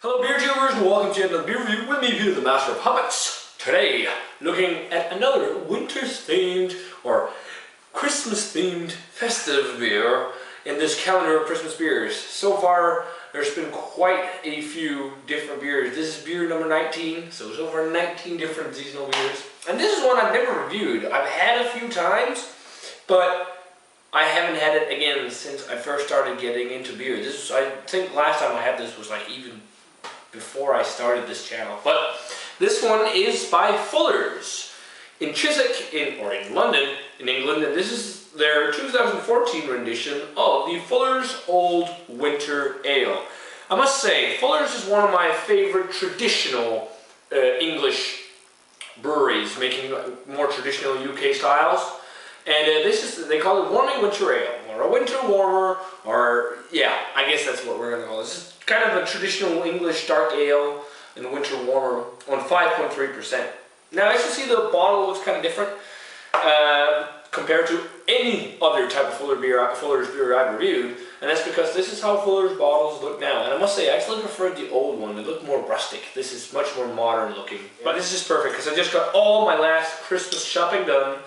Hello beer tubers and welcome to another beer review with me, Peter, the Master of Puppets. Today, looking at another winter-themed or Christmas-themed festive beer in this calendar of Christmas beers. So far, there's been quite a few different beers. This is beer number 19, so far 19 different seasonal beers. And this is one I've never reviewed. I've had a few times, but I haven't had it again since I first started getting into beer. I think last time I had this was like even before I started this channel. But this one is by Fuller's in Chiswick, in London, in England, and this is their 2014 rendition of the Fuller's Old Winter Ale. I must say, Fuller's is one of my favorite traditional English breweries, making more traditional UK styles. And they call it warming winter ale, or a winter warmer, or yeah, I guess that's what we're going to call it. This is kind of a traditional English dark ale and a winter warmer on 5.3%. Now as you see, the bottle looks kind of different compared to any other type of Fuller's beer I've reviewed, and that's because this is how Fuller's bottles look now. And I must say, I actually preferred the old one. It looked more rustic. This is much more modern looking. But this is perfect because I just got all my last Christmas shopping done.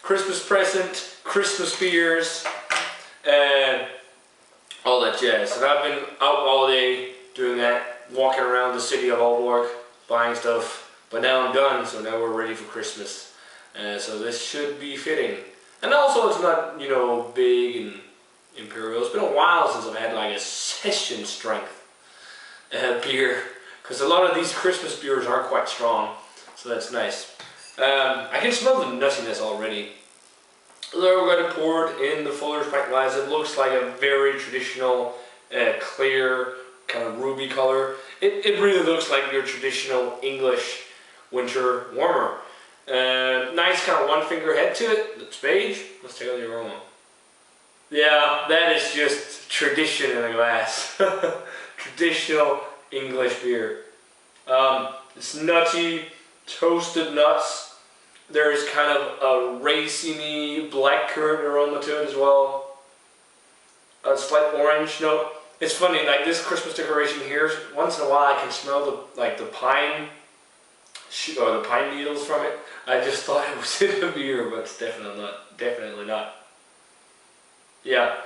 Christmas present, Christmas beers, and all that jazz. And I've been out all day doing that, walking around the city of Aalborg, buying stuff. But now I'm done, so now we're ready for Christmas. So this should be fitting. And also it's not, you know, big and imperial. It's been a while since I've had like a session strength beer. Because a lot of these Christmas beers are quite strong, so that's nice. I can smell the nuttiness already. They're already poured in the Fuller's pint glass. It looks like a very traditional, clear, kind of ruby color. It really looks like your traditional English winter warmer. Nice kind of one finger head to it. Let's beige. Let's take out the aroma. Yeah, that is just tradition in a glass. Traditional English beer. It's nutty, toasted nuts. There's kind of a raciny blackcurrant aroma to it as well. A slight orange note. It's funny, like this Christmas decoration here, once in a while I can smell the pine or the pine needles from it. I just thought it was in the beer, but it's definitely not. Definitely not. Yeah,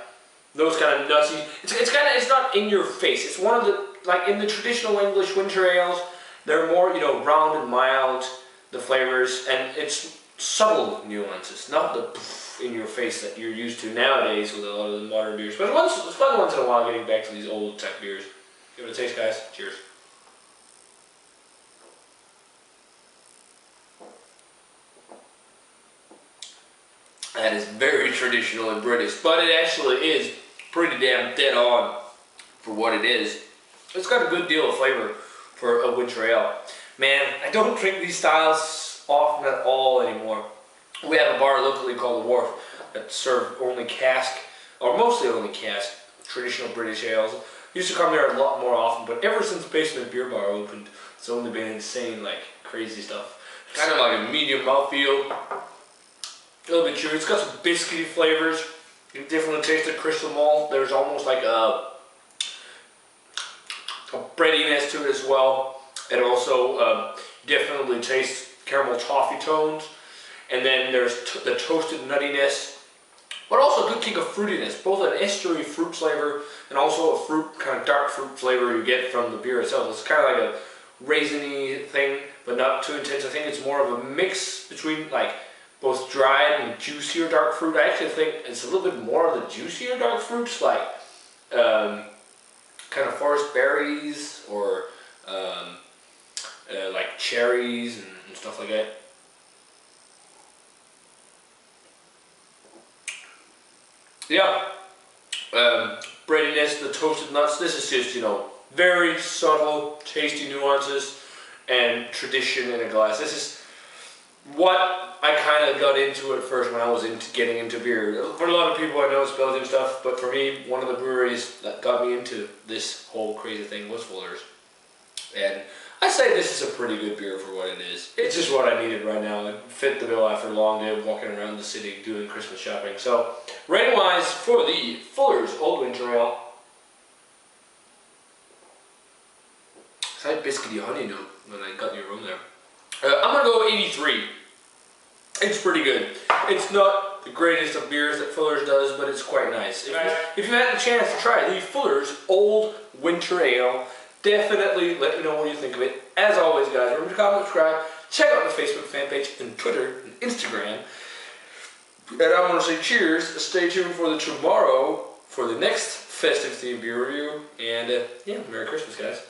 those kind of nutty. It's not in your face. It's one of the, like in the traditional English winter ales, they're more, you know, round and mild, the flavors, and it's subtle nuances, not the poof in your face that you're used to nowadays with a lot of the modern beers. But it's fun once in a while getting back to these old type beers. Give it a taste, guys. Cheers. That is very traditional and British, but it actually is pretty damn dead on for what it is. It's got a good deal of flavor for a winter ale. Man, I don't drink these styles often at all anymore. We have a bar locally called The Wharf that serve only cask, or mostly only cask, traditional British ales. Used to come there a lot more often, but ever since Basement Beer Bar opened, it's only been insane, like crazy stuff. Kind of like a medium mouthfeel. A little bit chewy. It's got some biscuity flavors. You can definitely taste the crystal malt. There's almost like a breadiness to it as well. It also definitely tastes caramel toffee tones. And then there's the toasted nuttiness, but also a good kick of fruitiness. Both an estery fruit flavor and also a fruit, kind of dark fruit flavor you get from the beer itself. It's kind of like a raisiny thing, but not too intense. I think it's more of a mix between like both dried and juicier dark fruit. I actually think it's a little bit more of the juicier dark fruits, like kind of forest berries or like cherries and stuff like that. Yeah, breadiness, the toasted nuts. This is just, you know, very subtle, tasty nuances and tradition in a glass. This is what I kind of got into at first when I was getting into beer. For a lot of people I know it's Belgian stuff, but for me, one of the breweries that got me into this whole crazy thing was Fuller's. And I say this is a pretty good beer for what it is. It's just what I needed right now. It fit the bill after a long day of walking around the city doing Christmas shopping. So, rating wise for the Fuller's Old Winter Ale, Slight biscuity honey note when I got in your room there. I'm gonna go 83. It's pretty good. It's not the greatest of beers that Fuller's does, but it's quite nice. If you had the chance to try the Fuller's Old Winter Ale, definitely let me know what you think of it. As always, guys, remember to comment, subscribe, check out the Facebook fan page and Twitter and Instagram. And I want to say cheers. Stay tuned for the tomorrow for the next festive themed beer review. And yeah, Merry Christmas, guys.